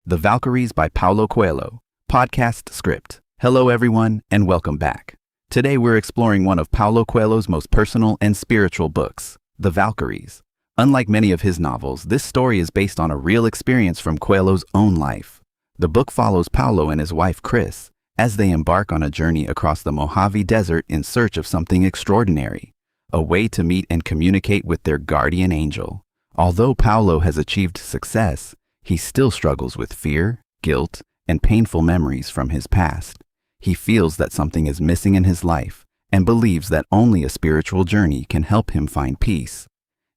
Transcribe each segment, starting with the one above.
The Valkyries by Paulo Coelho, podcast script. Hello everyone, and welcome back. Today we're exploring one of Paulo Coelho's most personal and spiritual books, The Valkyries. Unlike many of his novels, this story is based on a real experience from Coelho's own life. The book follows Paulo and his wife Chris as they embark on a journey across the Mojave Desert in search of something extraordinary, a way to meet and communicate with their guardian angel. Although Paulo has achieved success, he still struggles with fear, guilt, and painful memories from his past. He feels that something is missing in his life and believes that only a spiritual journey can help him find peace.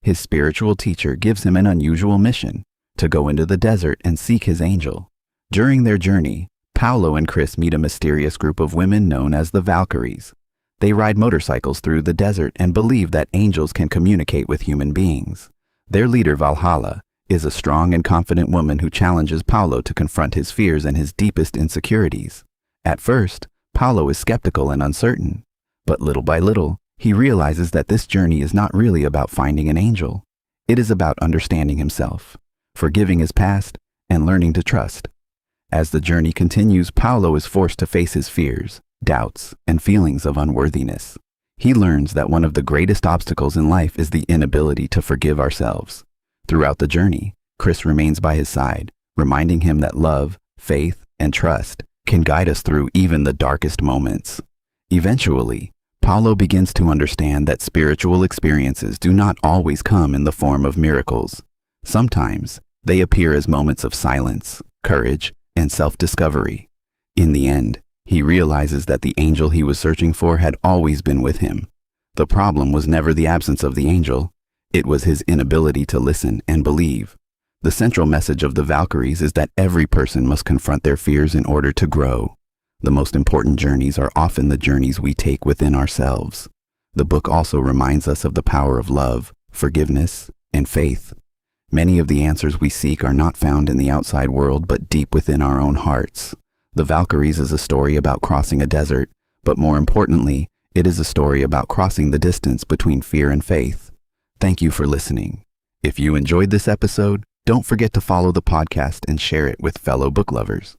His spiritual teacher gives him an unusual mission: to go into the desert and seek his angel. During their journey, Paulo and Chris meet a mysterious group of women known as the Valkyries. They ride motorcycles through the desert and believe that angels can communicate with human beings. Their leader, Valhalla, is a strong and confident woman who challenges Paulo to confront his fears and his deepest insecurities. At first, Paulo is skeptical and uncertain, but little by little, he realizes that this journey is not really about finding an angel. It is about understanding himself, forgiving his past, and learning to trust. As the journey continues, Paulo is forced to face his fears, doubts, and feelings of unworthiness. He learns that one of the greatest obstacles in life is the inability to forgive ourselves. Throughout the journey, Chris remains by his side, reminding him that love, faith, and trust can guide us through even the darkest moments. Eventually, Paulo begins to understand that spiritual experiences do not always come in the form of miracles. Sometimes, they appear as moments of silence, courage, and self-discovery. In the end, he realizes that the angel he was searching for had always been with him. The problem was never the absence of the angel. It was his inability to listen and believe. The central message of the Valkyries is that every person must confront their fears in order to grow. The most important journeys are often the journeys we take within ourselves. The book also reminds us of the power of love, forgiveness, and faith. Many of the answers we seek are not found in the outside world but deep within our own hearts. The Valkyries is a story about crossing a desert, but more importantly, it is a story about crossing the distance between fear and faith. Thank you for listening. If you enjoyed this episode, don't forget to follow the podcast and share it with fellow book lovers.